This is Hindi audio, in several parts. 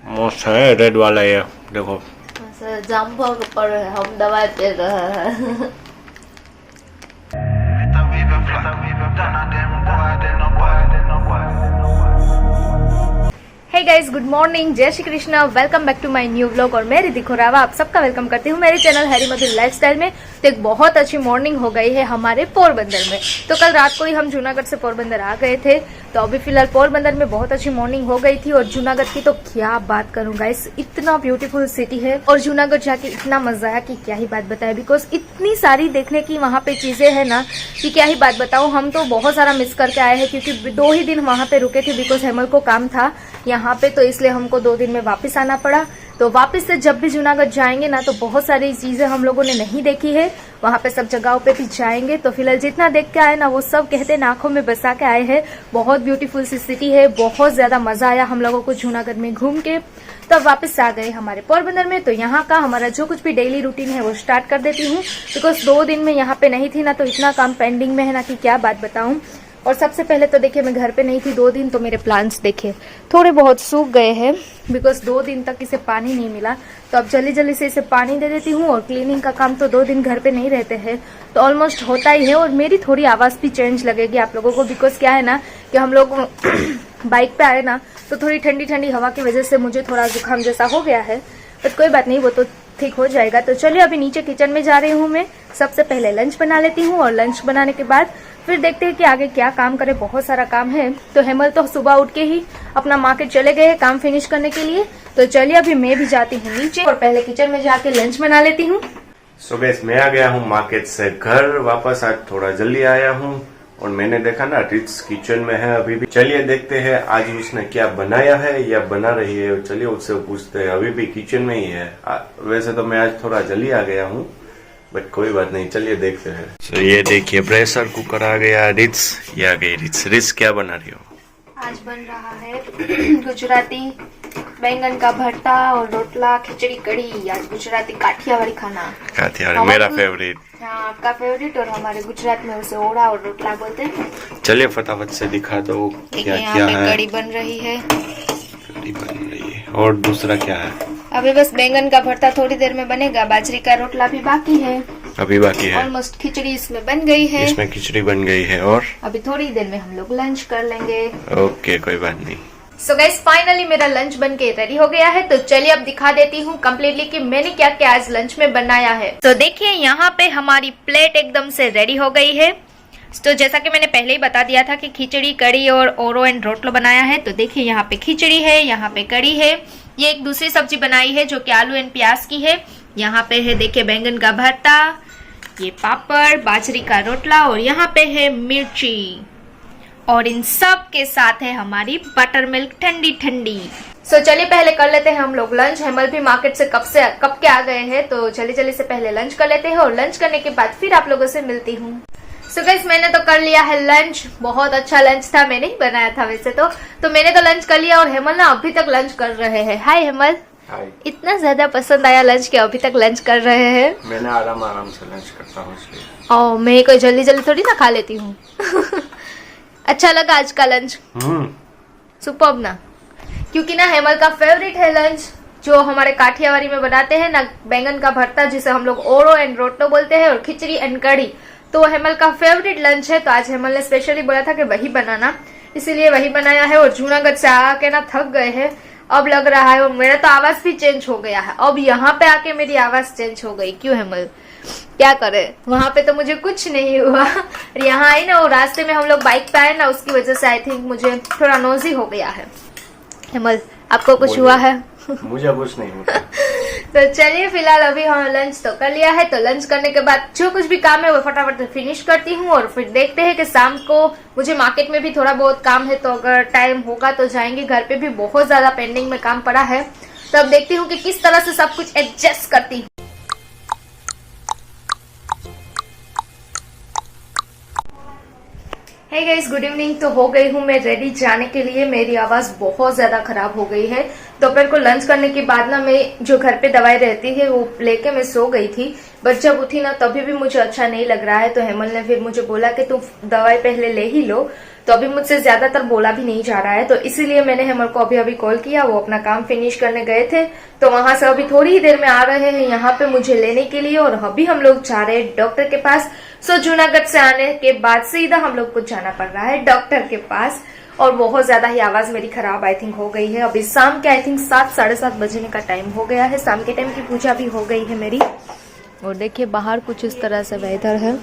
मस्त है रेड वाला ये देखो। जामफल पर हम दवाई पी रहे हैं। हे गाइस, गुड मॉर्निंग, जय Shri Krishna, welcome back to my new vlog. और मैं रिद्धि खोरावा आप सबका वेलकम करती हूँ मेरे चैनल हैरी मधुर लाइफस्टाइल में। तो एक बहुत अच्छी मॉर्निंग हो गई है हमारे पोरबंदर में। तो कल रात को ही हम जूनागढ़ से पोरबंदर आ गए थे, तो अभी फिलहाल पोरबंदर में बहुत अच्छी मॉर्निंग हो गई थी। और जूनागढ़ की तो क्या बात करूँ गाइस, इतना ब्यूटीफुल सिटी है और जूनागढ़ जाके इतना मजा आया कि क्या ही बात बताए। बिकॉज इतनी सारी देखने की वहाँ पे चीजें है ना कि क्या ही बात बताऊँ। हम तो बहुत सारा मिस करके आए हैं क्योंकि 2 ही दिन वहाँ पे रुके थे बिकॉज हेमल को काम था यहाँ पे, तो इसलिए हमको 2 दिन में वापस आना पड़ा। तो वापस से जब भी जूनागढ़ जाएंगे ना तो बहुत सारी चीजें हम लोगों ने नहीं देखी है, वहाँ पे सब जगहों पे भी जाएंगे। तो फिलहाल जितना देख के आए ना वो सब कहते हैं आंखों में बसा के आए हैं। बहुत ब्यूटीफुल सी सिटी है, बहुत ज्यादा मजा आया हम लोगों को जूनागढ़ में घूम के। तो वापस आ गए हमारे पोरबंदर में। तो यहाँ का हमारा जो कुछ भी डेली रूटीन है वो स्टार्ट कर देती हूँ बिकॉज 2 दिन में यहाँ पे नहीं थी ना, तो इतना काम पेंडिंग में है ना कि क्या बात बताऊँ। और सबसे पहले तो देखिए मैं घर पे नहीं थी 2 दिन, तो मेरे प्लांट्स देखिए थोड़े बहुत सूख गए हैं बिकॉज 2 दिन तक इसे पानी नहीं मिला। तो अब जल्दी जल्दी से इसे पानी दे देती हूँ। और क्लीनिंग का काम तो 2 दिन घर पे नहीं रहते हैं तो ऑलमोस्ट होता ही है। और मेरी थोड़ी आवाज भी चेंज लगेगी आप लोगों को बिकॉज क्या है ना कि हम लोग बाइक पे आए ना तो थोड़ी ठंडी ठंडी हवा की वजह से मुझे थोड़ा जुकाम जैसा हो गया है, बट कोई बात नहीं, वो तो ठीक हो जाएगा। तो चलिए अभी नीचे किचन में जा रही हूँ मैं। सबसे पहले लंच बना लेती हूँ और लंच बनाने के बाद फिर देखते हैं कि आगे क्या काम करे। बहुत सारा काम है। तो हेमल तो सुबह उठ के ही अपना मार्केट चले गए काम फिनिश करने के लिए। तो चलिए अभी मैं भी जाती हूँ नीचे और पहले किचन में जाके लंच बना लेती हूँ। सो गाइस, मैं आ गया हूँ मार्केट से घर वापस। आज थोड़ा जल्दी आया हूँ और मैंने देखा ना रिट्स किचन में है अभी भी। चलिए देखते हैं आज उसने क्या बनाया है या बना रही है। चलिए उससे पूछते हैं, अभी भी किचन में ही है। वैसे तो मैं आज थोड़ा जल्दी आ गया हूँ बट कोई बात नहीं, चलिए देखते हैं। तो ये देखिए प्रेशर कुकर आ गया। रिट्स ये आ गई। रिट्स क्या बना रही हो? आज बन रहा है गुजराती बैंगन का भरता और रोटला खिचड़ी कड़ी। आज गुजराती काठियावाड़ी खाना। काठियावाड़ी मेरा फेवरेट। हाँ, आपका फेवरेट और हमारे गुजरात में उसे ओड़ा और रोटला बोलते हैं। चलिए फटाफट से दिखा दो क्या क्या है। कड़ी बन रही है। कड़ी बन रही है और दूसरा क्या है? अभी बस बैंगन का भरता थोड़ी देर में बनेगा। बाजरी का रोटला भी बाकी है। अभी बाकी है। ऑलमोस्ट खिचड़ी इसमें बन गई है। इसमें खिचड़ी बन गई है और अभी थोड़ी देर में हम लोग लंच कर लेंगे। ओके, कोई बात नहीं। सो गाइस, फाइनली मेरा लंच बन के रेडी हो गया है। तो चलिए अब दिखा देती हूँ कम्प्लीटली कि मैंने क्या क्या आज लंच में बनाया है। तो देखिए यहाँ पे हमारी प्लेट एकदम से रेडी हो गई है। तो जैसा कि मैंने पहले ही बता दिया था कि खिचड़ी कड़ी और ओरो एंड रोटलो बनाया है। तो देखिए यहाँ पे खिचड़ी है, यहाँ पे कड़ी है। ये एक दूसरी सब्जी बनाई है जो कि आलू एंड प्याज की है। यहाँ पे है देखिए बैंगन का भरता, ये पापड़, बाजरी का रोटला और यहाँ पे है मिर्ची। और इन सब के साथ है हमारी बटर मिल्क ठंडी ठंडी। सो चलिए पहले कर लेते हैं हम लोग लंच। हेमल भी मार्केट से कब के आ गए हैं, तो जल्दी से पहले लंच कर लेते हैं और लंच करने के बाद फिर आप लोगों से मिलती हूँ। सो गाइस, मैंने तो कर लिया है लंच। बहुत अच्छा लंच था, मैंने ही बनाया था वैसे तो मैंने तो लंच कर लिया और हेमल ना अभी तक लंच कर रहे हैं। हाय हेमल। हाय। इतना ज्यादा पसंद आया लंच के अभी तक लंच कर रहे हैं। मैंने आराम से लंच करता हूँ इसलिए। ओ, मैं कोई जल्दी थोड़ी ना खा लेती हूँ। अच्छा लगा आज का लंच? सुपर्ब ना, क्योंकि ना हेमल का फेवरेट है लंच जो हमारे काठियावाड़ी में बनाते हैं ना, बैंगन का भरता जिसे हम लोग ओरो एंड रोटलो बोलते हैं और खिचड़ी एंड कड़ी। तो हेमल का फेवरेट लंच है। तो आज हेमल ने स्पेशली बोला था कि वही बनाना, इसीलिए वही बनाया है। और जूनागढ़ से आके ना थक गए हैं, अब लग रहा है। और मेरा तो आवाज भी चेंज हो गया है, अब यहाँ पे आके मेरी आवाज चेंज हो गई। क्यों हेमल, क्या करे, वहां पे तो मुझे कुछ नहीं हुआ। यहाँ आई ना, वो रास्ते में हम लोग बाइक पे आए ना, उसकी वजह से आई थिंक मुझे थोड़ा नोजी हो गया है। हेमल, आपको कुछ हुआ है? मुझे कुछ नहीं हुआ। तो चलिए फिलहाल अभी हम लंच तो कर लिया है। तो लंच करने के बाद जो कुछ भी काम है वो फटाफट से फिनिश करती हूँ और फिर देखते हैं कि शाम को मुझे मार्केट में भी थोड़ा बहुत काम है, तो अगर टाइम होगा तो जाएंगे। घर पे भी बहुत ज्यादा पेंडिंग में काम पड़ा है, तो अब देखती हूँ कि किस तरह से सब कुछ एडजस्ट करती हूँ। Hey guys, good evening. तो हो गई हूँ मैं रेडी जाने के लिए। मेरी आवाज बहुत ज्यादा खराब हो गई है। दोपहर को लंच करने के बाद ना मैं जो घर पे दवाई रहती है वो लेके मैं सो गई थी, बट जब उठी ना तभी भी मुझे अच्छा नहीं लग रहा है। तो हेमल ने फिर मुझे बोला कि तुम दवाई पहले ले ही लो। तो अभी मुझसे ज्यादातर बोला भी नहीं जा रहा है, तो इसीलिए मैंने हेमल को अभी कॉल किया। वो अपना काम फिनिश करने गए थे, तो वहां से अभी थोड़ी ही देर में आ रहे हैं यहाँ पे मुझे लेने के लिए। और अभी हम लोग जा रहे हैं डॉक्टर के पास। सो जूनागढ़ से आने के बाद सीधा हम लोग को जाना पड़ रहा है डॉक्टर के पास। और बहुत ज्यादा ही आवाज मेरी खराब आई थिंक हो गई है। अभी शाम के आई थिंक 7 साढ़े 7 बजने का टाइम हो गया है। शाम के टाइम की पूजा भी हो गई है मेरी। और देखिए बाहर कुछ इस तरह से वेदर है।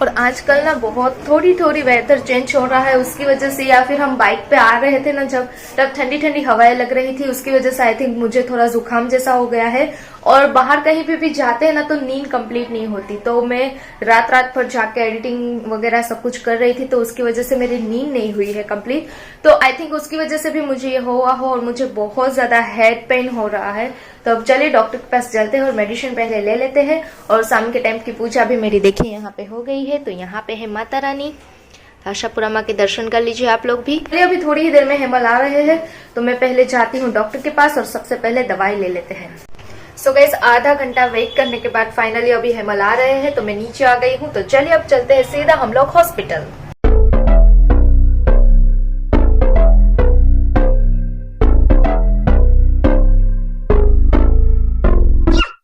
और आजकल ना बहुत थोड़ी थोड़ी वेदर चेंज हो रहा है, उसकी वजह से या फिर हम बाइक पे आ रहे थे ना जब, तब ठंडी ठंडी हवाएं लग रही थी, उसकी वजह से आई थिंक मुझे थोड़ा जुकाम जैसा हो गया है। और बाहर कहीं पे भी जाते हैं ना तो नींद कंप्लीट नहीं होती। तो मैं रात भर जाके एडिटिंग वगैरह सब कुछ कर रही थी, तो उसकी वजह से मेरी नींद नहीं हुई है कंप्लीट। तो आई थिंक उसकी वजह से भी मुझे ये हुआ हो। और मुझे बहुत ज्यादा हेड पेन हो रहा है। तो अब चलिए डॉक्टर के पास चलते हैं और मेडिसिन पहले ले लेते हैं। और शाम के टाइम की पूजा भी मेरी देखिए यहाँ पे हो गई है। तो यहाँ पे है माता रानी, आशापुरा माँ के दर्शन कर लीजिए आप लोग भी। अभी थोड़ी ही देर में हेमल आ रहे हैं, तो मैं पहले जाती हूँ डॉक्टर के पास और सबसे पहले दवाई ले लेते हैं। सो गाइस, आधा घंटा वेट करने के बाद फाइनली अभी हेमल आ रहे हैं, तो मैं नीचे आ गई हूँ। तो चलिए अब चलते हैं सीधा हम लोग हॉस्पिटल।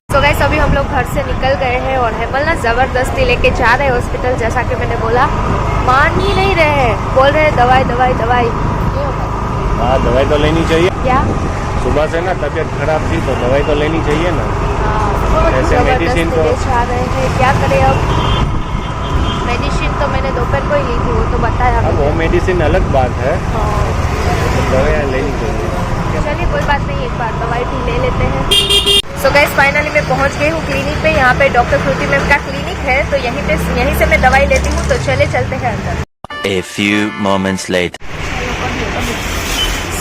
तो गाइस अभी हम लोग घर से निकल गए हैं और हेमल ना जबरदस्ती लेके जा रहे हैं हॉस्पिटल। जैसा कि मैंने बोला, मान ही नहीं रहे हैं, बोल रहे हैं दवाई दवाई दवाई। हाँ, दवाई तो लेनी चाहिए। क्या सुबह से ना तबीयत खराब थी तो दवाई तो लेनी चाहिए ना। ऐसे मेडिसिन तो जा रहे हैं, क्या करें अब। मेडिसिन तो मैंने दोपहर को ही ली थी, वो तो बताया। अब वो मेडिसिन अलग बात है, दवाई लेनी चाहिए। चलिए कोई बात नहीं, एक बार दवाई भी ले लेते हैं। सो गाइस फाइनली मैं पहुंच गई हूँ क्लिनिक पे। यहाँ पे डॉक्टर श्रुति मैम का क्लिनिक है, तो यहीं से मैं दवाई लेती हूँ। तो चले चलते हैं अंदर। A few moments later.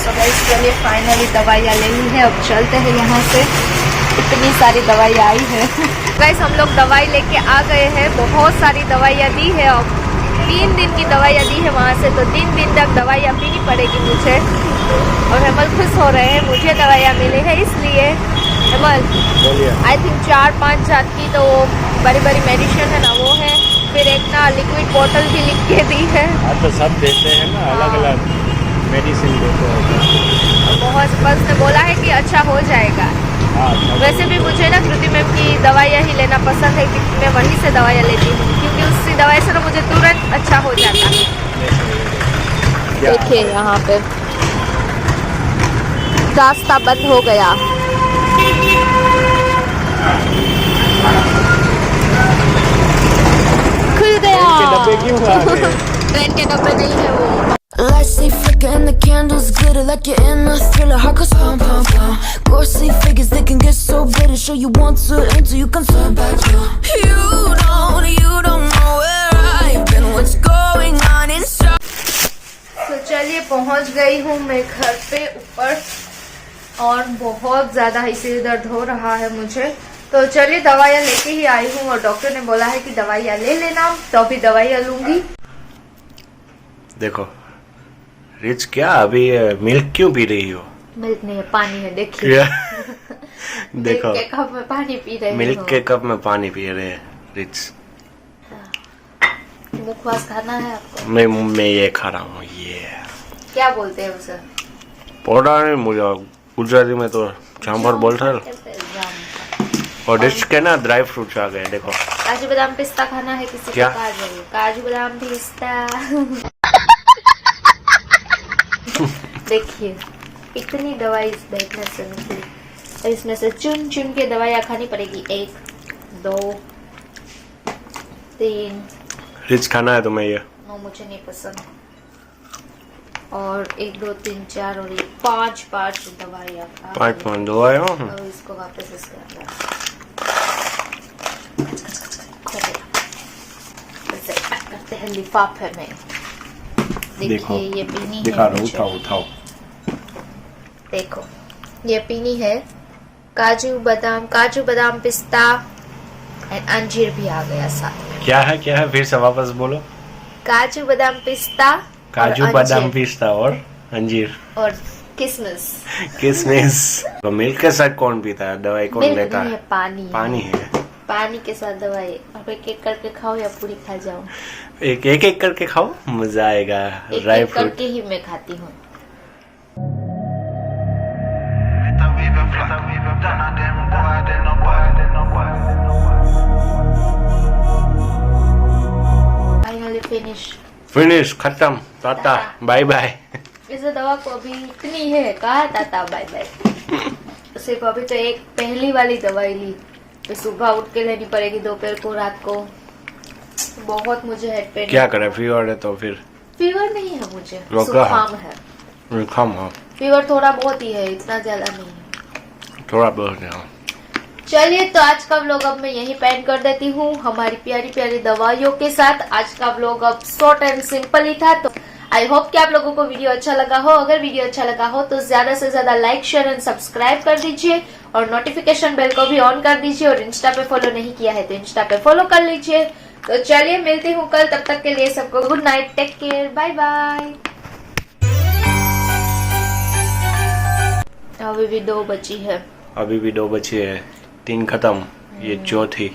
So guys चलिए फाइनली दवाइयाँ ले ली है, अब चलते हैं यहाँ से। इतनी सारी दवाई आई है। गाइस हम लोग दवाई लेके आ गए हैं, बहुत सारी दवाइयाँ दी है। अब 3 दिन की दवाइयाँ दी है वहाँ से, तो 3 दिन तक दवाइयाँ पीनी पड़ेगी मुझे। और हेमल खुश हो रहे हैं, मुझे दवाइयाँ मिली है इसलिए। हेमल आई थिंक 4-5 जात की तो बड़ी बड़ी मेडिसिन है ना वो है, फिर एक ना लिक्विड बोतल भी लिख के दी है। तो सब देते हैं ना, अलग अलग मेडिसिन देते हैं। बहुत बस ने बोला है कि अच्छा हो जाएगा। वैसे भी मुझे ना श्रुति मैम की दवाइयाँ ही लेना पसंद है, क्योंकि मैं वहीं से दवाइयाँ लेती हूँ, क्योंकि उसकी दवाई से ना मुझे तुरंत अच्छा हो जाता है। देखिए यहाँ पे रास्ता बंद हो गया। खुल गया। डब्बे क्यों आ गए? ट्रेन के डब्बे नहीं है वो। Lights stay flicker and the candles glitter like you're in a thriller. Heart goes pum pum pum. Ghostly figures they can get so bitter. Show you want to enter, you can turn back. You don't know where I've been. What's going on inside? तो चलिए पहुंच गई हूँ मैं घर पे ऊपर, और बहुत ज्यादा ही सिर दर्द हो रहा है मुझे। तो चलिए दवाइयाँ लेके ही आई हूँ, और डॉक्टर ने बोला है कि दवाइयाँ ले लेना, तो अभी दवाइयाँ लूंगी। देखो रिच, क्या अभी मिल्क क्यों पी रही हो? मिल्क नहीं है, पानी है। देखिए देखो मिल्क के कप में पानी पी रहे मिल्क हो। के कप में पानी पी रहे हैं रिच। मुखवास खाना है आपको? मैं ये खा रहा हूँ। ये क्या बोलते हैं उसे? पौधा नहीं, मुझे गुजराती में तो जामफर बोलता है। और डिश के ना ड्राई फ्रूट्स आ गए। देखो काजू बादाम पिस्ता खाना है किसी क्या? को? काजू बादाम पिस्ता। देखिए इतनी दवाई इस बैठने से निकली, और इसमें से चुन चुन के दवाइयाँ खानी पड़ेगी। 1 2 3। रिच खाना है तुम्हें ये? मुझे नहीं पसंद। और 1 2 3 4 और 5 दवाइयाँ। 5 दवाइयाँ। और इसको वापस इसके अंदर करते हैं लिफाफे में। देखो, देखिए ये पीनी दिखा है रहा हूँ, मुझे। उठाओ। देखो ये पीनी है काजू बादाम पिस्ता एंड अंजीर भी आ गया साथ में। क्या है फिर से वापस बोलो। काजू बादाम पिस्ता, काजू और बादाम अंजीर पिस्ता और अंजीर और किशमिश। किशमिश। तो मिल्क के साथ कौन पीता है? दवाई कौन मिल्क लेता नहीं है? है, पानी है। पानी है। पानी के साथ दवाई। अब एक एक करके खाओ या पूरी खा जाओ? एक एक करके खाओ, मजा आएगा। एक ड्राई एक फ्रूट करके ही मैं खाती हूँ। फाइनली फिनिश, खत्म, टाटा बाय बाय। इस दवा को अभी इतनी है, कहा टाटा बाय बाय। सिर्फ अभी तो एक पहली वाली दवाई ली, तो सुबह उठ के लेनी पड़ेगी, दोपहर को, रात को। बहुत मुझे हेड पेन। क्या करे, फीवर है तो फिर? फीवर नहीं है मुझे, रोका जुकाम है। जुकाम है, फीवर थोड़ा बहुत ही है, इतना ज्यादा नहीं है। थोड़ा बहुत है। चलिए, तो आज का व्लॉग अब मैं यहीं पेंड कर देती हूँ हमारी प्यारी प्यारी दवाइयों के साथ। आज का व्लॉग अब शॉर्ट एंड सिंपल ही था। तो आई होप कि आप लोगों को वीडियो अच्छा लगा हो। अगर वीडियो अच्छा लगा हो तो ज्यादा से ज्यादा लाइक, शेयर एंड सब्सक्राइब कर दीजिए और नोटिफिकेशन बेल को भी ऑन कर दीजिए। और इंस्टा पे फॉलो नहीं किया है तो इंस्टा पे फॉलो कर लीजिए। तो चलिए, मिलती हूँ कल। तब तक के लिए सबको good night, take care, bye bye. अभी भी 2 बची है। अभी भी 2 बची है, 3 खत्म, ये चौथी।